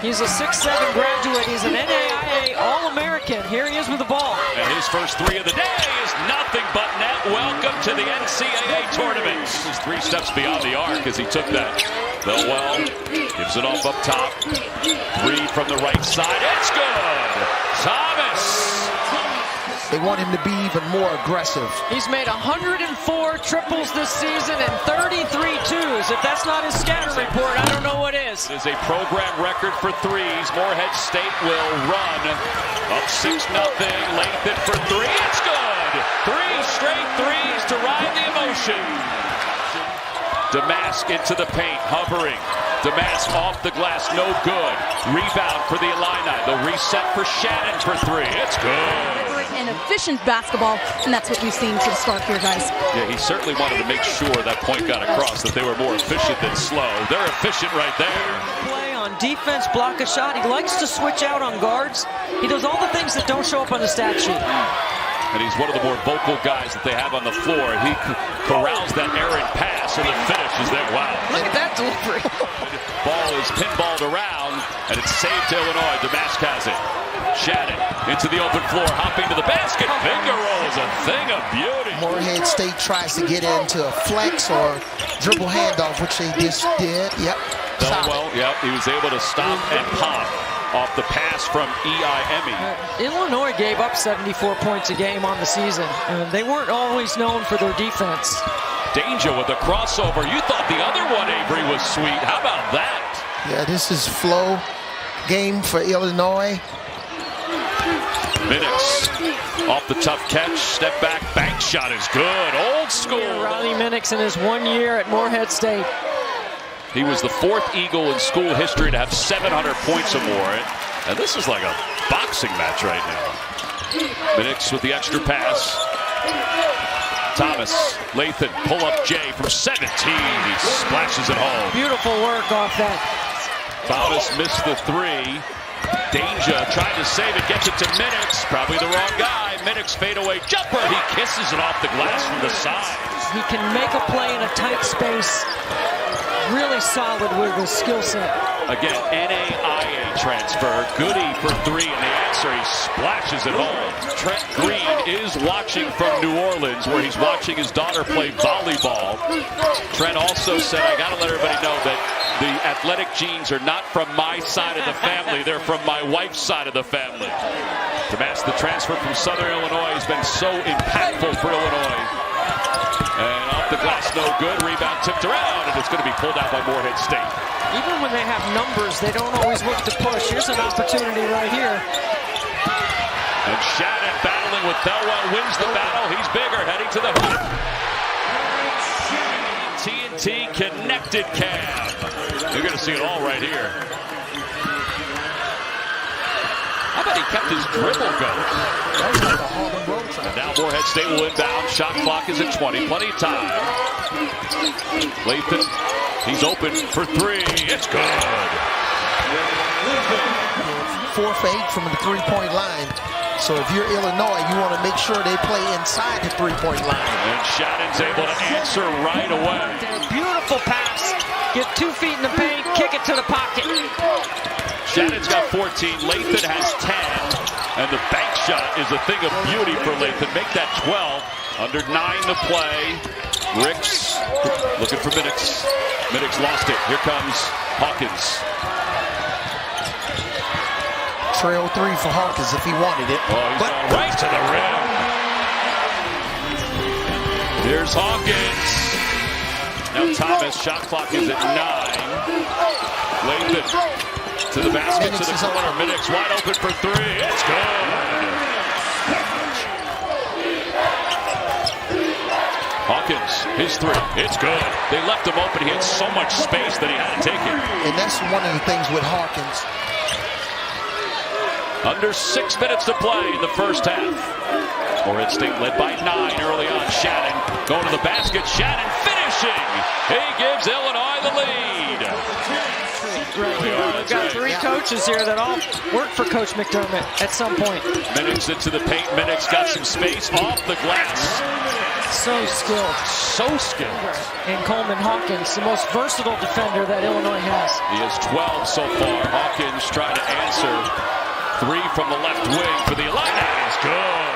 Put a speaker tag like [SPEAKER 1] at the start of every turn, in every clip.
[SPEAKER 1] He's a 6'7" graduate. He's an NAIA All-American. Here he is with the ball.
[SPEAKER 2] And his first three of the day is nothing but net. Welcome to the NCAA tournament. He's 3 steps beyond the arc as he took that. Well, gives it off up top. 3 from the right side. It's good. Thomas.
[SPEAKER 3] They want him to be even more aggressive.
[SPEAKER 1] He's made 104 triples this season and 33 twos. If that's not his scatter report, I don't know what is.
[SPEAKER 2] It is a program record for threes. Morehead State will run up 6-0. Lathan for 3. It's good. 3 straight threes to ride the emotion. Domask into the paint, hovering. Domask off the glass, no good. Rebound for the Illini. The reset for Shannon for 3. It's good.
[SPEAKER 4] And efficient basketball, and that's what we've seen to start here, guys.
[SPEAKER 2] Yeah, he certainly wanted to make sure that point got across, that they were more efficient than slow. They're efficient right there.
[SPEAKER 1] Play on defense, block a shot. He likes to switch out on guards. He does all the things that don't show up on the stat sheet.
[SPEAKER 2] And he's one of the more vocal guys that they have on the floor. He corrals that errant pass, and the finish is there. Wow.
[SPEAKER 1] Look at that delivery.
[SPEAKER 2] Ball is pinballed around, and it's saved to Illinois. Domask has it. Shannon into the open floor, hopping to the basket. Finger roll is a thing of beauty.
[SPEAKER 3] Morehead State tries to get into a flex or dribble handoff, which they just did. Yep.
[SPEAKER 2] Well, yep, he was able to stop and pop off the pass from EIME.
[SPEAKER 1] Illinois gave up 74 points a game on the season, and they weren't always known for their defense.
[SPEAKER 2] Danger with a crossover. You thought the other one, Avery, was sweet. How about that?
[SPEAKER 3] Yeah, this is flow game for Illinois.
[SPEAKER 2] Minix off the tough catch, step back, bank shot is good. Old school.
[SPEAKER 1] Riley Minix in his 1 year at Morehead State.
[SPEAKER 2] He was the 4th Eagle in school history to have 700 points or more. And this is like a boxing match right now. Minix with the extra pass. Thomas, Lathan, pull up Jay from 17. He splashes it home.
[SPEAKER 1] Beautiful work off that.
[SPEAKER 2] Thomas missed the 3. Danger tried to save it, gets it to Minix. Probably the wrong guy. Minix fadeaway jumper. He kisses it off the glass from the side.
[SPEAKER 1] He can make a play in a tight space. Really solid with his skill set.
[SPEAKER 2] Again, NAIA transfer. Goody for 3, and the answer, he splashes it home. Trent Green is watching from New Orleans, where he's watching his daughter play volleyball. Trent also said, I got to let everybody know that the athletic genes are not from my side of the family. They're from my wife's side of the family. Domask, the transfer from Southern Illinois, has been so impactful for Illinois. And off the glass, no good. Rebound tipped around, and it's going to be pulled out by Morehead State.
[SPEAKER 1] Even when they have numbers, they don't always look to push. Here's an opportunity right here.
[SPEAKER 2] And Shannon battling with Thelwell, wins the battle. He's bigger, heading to the hoop. TNT connected cam. You're going to see it all right here. How about he kept his dribble going? And now Morehead State will inbound. Shot clock is at 20. Plenty of time. Lathan, he's open for 3. It's good.
[SPEAKER 3] 4 for 8 from the three-point line. So if you're Illinois, you want to make sure they play inside the three-point line.
[SPEAKER 2] And Shannon's able to answer right away.
[SPEAKER 1] Beautiful pass. Get 2 feet in the paint, kick it to the pocket.
[SPEAKER 2] Shannon's got 14. Lathan has 10. And the bank shot is a thing of beauty for Lathan. Make that 12. Under 9 to play. Ricks looking for Minix. Minix lost it. Here comes Hawkins.
[SPEAKER 3] Trail 3 for Hawkins if he wanted it.
[SPEAKER 2] Oh, he's gone right to the rim. Here's Hawkins. Now Thomas, shot clock is at 9. Lathan to the basket, to the corner. Minix wide open for 3. It's good. Hawkins, his 3. It's good. They left him open. He had so much space that he had to take it.
[SPEAKER 3] And that's one of the things with Hawkins.
[SPEAKER 2] Under 6 minutes to play in the first half. Morehead State led by 9 early on. Shannon going to the basket. Shannon finishing. He gives Illinois the lead.
[SPEAKER 1] right here. We've got three coaches here that all work for Coach McDermott at some point.
[SPEAKER 2] Minix into the paint. Minix got some space off the glass.
[SPEAKER 1] So skilled.
[SPEAKER 2] So skilled.
[SPEAKER 1] And Coleman Hawkins, the most versatile defender that Illinois has.
[SPEAKER 2] He has 12 so far. Hawkins trying to answer. 3 from the left wing for the Illini. Is good.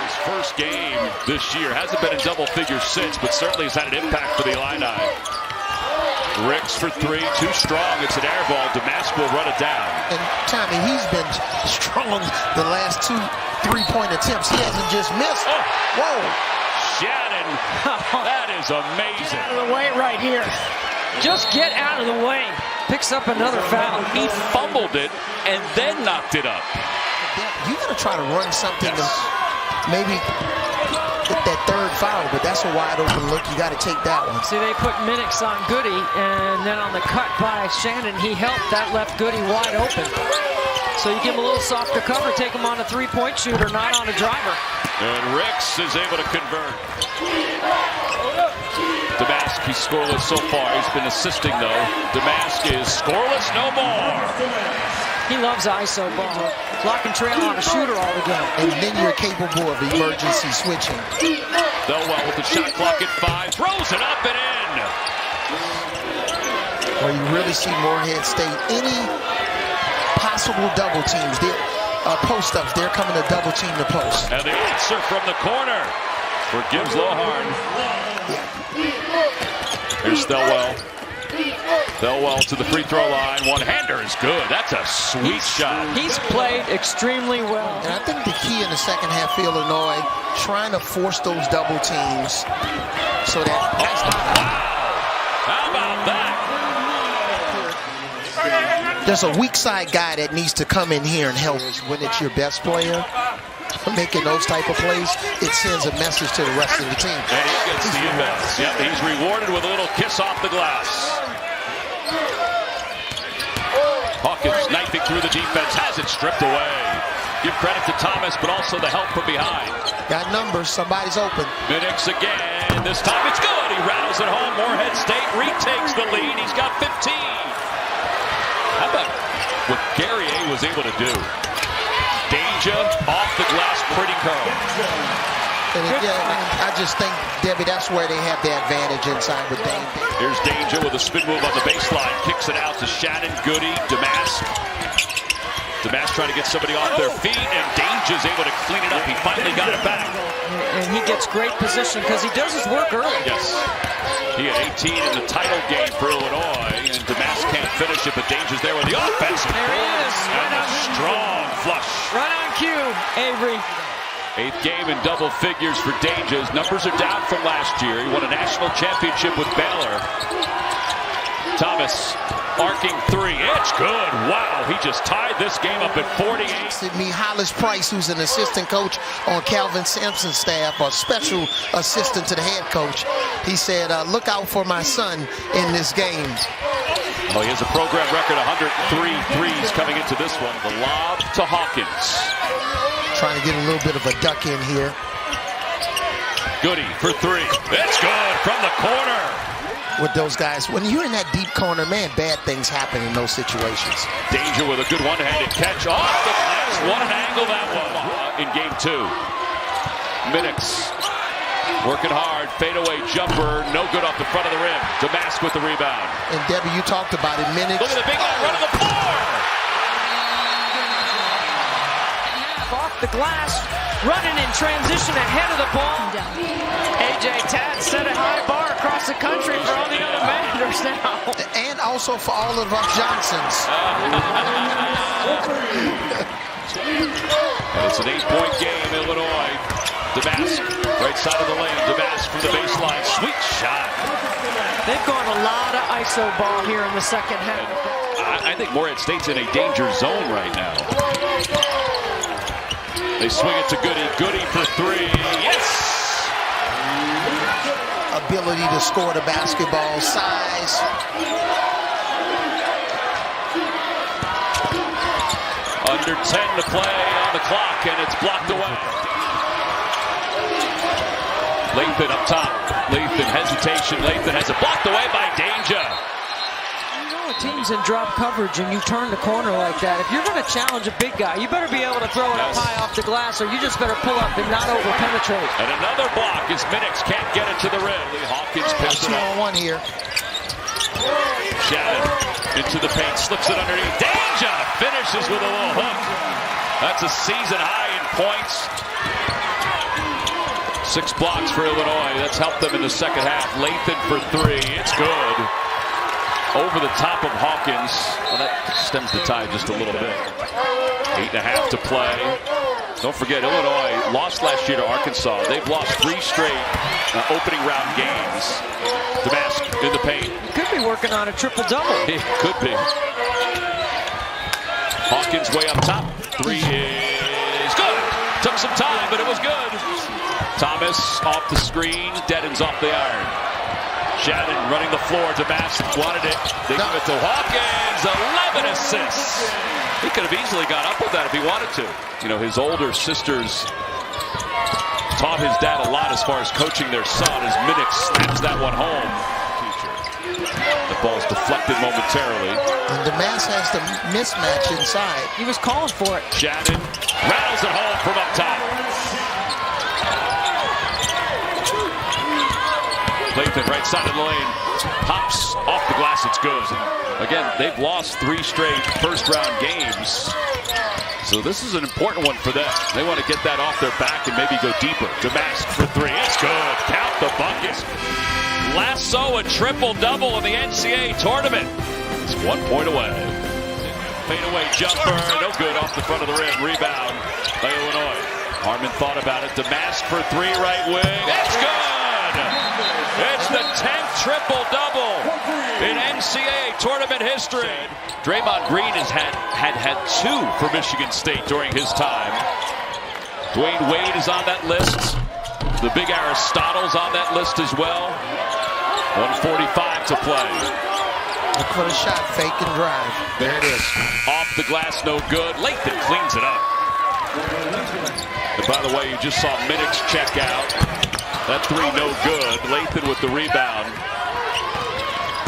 [SPEAKER 2] His first game this year. Hasn't been in double figures since, but certainly has had an impact for the Illini. Ricks for 3, too strong. It's an air ball. Domask will run it down.
[SPEAKER 3] And Tommy, he's been strong the last 2 3-point attempts. He hasn't just missed.
[SPEAKER 2] Oh.
[SPEAKER 3] Whoa.
[SPEAKER 2] Shannon, that is amazing.
[SPEAKER 1] Get out of the way right here. Just get out of the way. Picks up another foul.
[SPEAKER 2] He fumbled it and then knocked it up.
[SPEAKER 3] You got to try to run something to maybe get that third foul, but that's a wide open look. You got to take that one.
[SPEAKER 1] See, they put Minix on Goody, and then on the cut by Shannon, he helped. That left Goody wide open. So you give him a little softer cover, take him on a three-point shooter, not on a driver.
[SPEAKER 2] And Ricks is able to convert. Domask, he's scoreless so far. He's been assisting, though. Domask is scoreless no more.
[SPEAKER 1] He loves ISO ball. Lock and trail on a shooter all the game.
[SPEAKER 3] And then you're capable of emergency switching.
[SPEAKER 2] Thelwell with the shot clock at 5. Throws it up and in.
[SPEAKER 3] Well, you really see Morehead State. Any possible double teams, post-ups, they're coming to double team the post.
[SPEAKER 2] And the answer from the corner for Gibbs Loharn. Here's Thelwell. Thelwell to the free throw line. One-hander is good. That's a sweet shot.
[SPEAKER 1] He's played extremely well.
[SPEAKER 3] And I think the key in the second half for Illinois, trying to force those double teams so that...
[SPEAKER 2] Wow! How about that?
[SPEAKER 3] There's a weak side guy that needs to come in here and help. When it's your best player making those type of plays, it sends a message to the rest of the team.
[SPEAKER 2] And he gets the inbounds. Yep, he's rewarded with a little kiss off the glass. Hawkins knifing through the defense, has it stripped away. Give credit to Thomas, but also the help from behind.
[SPEAKER 3] Got numbers, somebody's open.
[SPEAKER 2] Minix again, this time it's good. He rattles it home. Morehead State retakes the lead. He's got 15. How about what Gary A was able to do? Danger off the glass, pretty curl.
[SPEAKER 3] And again, I just think, Debbie, that's where they have the advantage inside with Dane.
[SPEAKER 2] Here's Danger with a spin move on the baseline. Kicks it out to Shannon, Goody, Domask. Domask trying to get somebody off their feet, and Danger's able to clean it up. He finally got it back.
[SPEAKER 1] And he gets great position because he does his work early.
[SPEAKER 2] Yes. He had 18 in the title game for Illinois, and Domask can't finish it, but Danger's there with the offensive.
[SPEAKER 1] There he is.
[SPEAKER 2] And a strong flush.
[SPEAKER 1] Right on cue, Avery.
[SPEAKER 2] 8th game in double figures for Danger's. Numbers are down from last year. He won a national championship with Baylor. Thomas arcing 3. It's good. Wow, he just tied this game up at 48.
[SPEAKER 3] Me, Hollis Price, who's an assistant coach on Calvin Sampson's staff, a special assistant to the head coach. He said, look out for my son in this game.
[SPEAKER 2] Well, he has a program record, 103 threes coming into this one. The lob to Hawkins.
[SPEAKER 3] Trying to get a little bit of a duck in here.
[SPEAKER 2] Goody for 3. It's good from the corner.
[SPEAKER 3] With those guys, when you're in that deep corner, man, bad things happen in those situations.
[SPEAKER 2] Danger with a good one-handed catch off the glass. What an angle that was in game 2. Minix working hard, fadeaway jumper, no good off the front of the rim. Domask with the rebound.
[SPEAKER 3] And Debbie, you talked about it. Minix.
[SPEAKER 2] Look at the big man running the floor.
[SPEAKER 1] Off the glass, running in transition ahead of the ball. A.J. Tatt set a high bar across the country for all the other Manders now.
[SPEAKER 3] And also for all of us Johnsons.
[SPEAKER 2] And it's an 8-point game, Illinois. Domask, right side of the lane. Domask from the baseline. Sweet shot.
[SPEAKER 1] They've gone a lot of ISO ball here in the second half.
[SPEAKER 2] I think Morehead State's in a danger zone right now. They swing it to Goody. Goody for 3. Yes!
[SPEAKER 3] Ability to score the basketball, size.
[SPEAKER 2] Under 10 to play on the clock, and it's blocked away. Lathan up top. Lathan hesitation. Lathan has it blocked away by Danger.
[SPEAKER 1] teams in drop coverage and you turn the corner like that, if you're going to challenge a big guy, you better be able to throw it up high off the glass, or you just better pull up and not over-penetrate.
[SPEAKER 2] And another block as Minix can't get it to the rim. Hawkins picks it up.
[SPEAKER 3] 2-on-1 here.
[SPEAKER 2] Shannon into the paint, slips it underneath. Danger finishes with a little hook. That's a season high in points. 6 blocks for Illinois. That's helped them in the second half. Lathan for 3. It's good. Over the top of Hawkins. Well, that stems the tide just a little bit. 8.5 to play. Don't forget, Illinois lost last year to Arkansas. They've lost 3 straight opening round games. Domask in the paint.
[SPEAKER 1] Could be working on a triple-double.
[SPEAKER 2] It could be. Hawkins way up top. 3 is good. Took some time, but it was good. Thomas off the screen. Deadens off the iron. Shannon running the floor. Domask wanted it. They give it to Hawkins. 11 assists. He could have easily got up with that if he wanted to. You know, his older sisters taught his dad a lot as far as coaching their son as Minix slaps that one home. The ball's deflected momentarily.
[SPEAKER 3] And Domask has the mismatch inside.
[SPEAKER 1] He was calling for it.
[SPEAKER 2] Shannon rattles it home from up top. Lathan right side of the lane. Pops off the glass. It's good. Again, they've lost 3 straight first-round games. So this is an important one for them. They want to get that off their back and maybe go deeper. Domask for 3. It's good. Count the buckets. Lasso a triple-double in the NCAA tournament. It's 1 point away. Fadeaway jumper. No good off the front of the rim. Rebound by Illinois. Harmon thought about it. Domask for 3 right wing. It's good. It's the 10th triple-double in NCAA tournament history. Draymond Green has had 2 for Michigan State during his time. Dwayne Wade is on that list. The big Aristotle's on that list as well. 1:45 to play.
[SPEAKER 3] Look for the shot, fake and drive. There it is.
[SPEAKER 2] Off the glass, no good. Lathan cleans it up. And by the way, you just saw Minix check out. That 3 no good. Lathan with the rebound.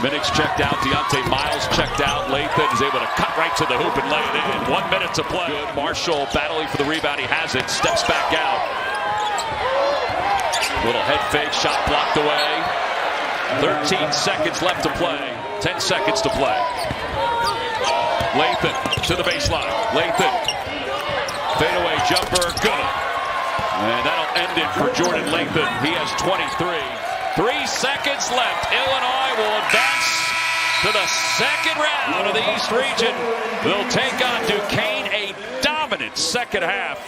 [SPEAKER 2] Minix checked out. Deontay Miles checked out. Lathan is able to cut right to the hoop and lay it in. 1 minute to play. Good. Marshall battling for the rebound. He has it. Steps back out. Little head fake. Shot blocked away. 13 seconds left to play. 10 seconds to play. Lathan to the baseline. Lathan. Fadeaway jumper. Good. And that'll end it for Jordan Lathan. He has 23. 3 seconds left. Illinois will advance to the second round of the East region. They'll take on Duquesne, a dominant second half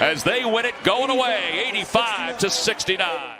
[SPEAKER 2] as they win it going away 85-69.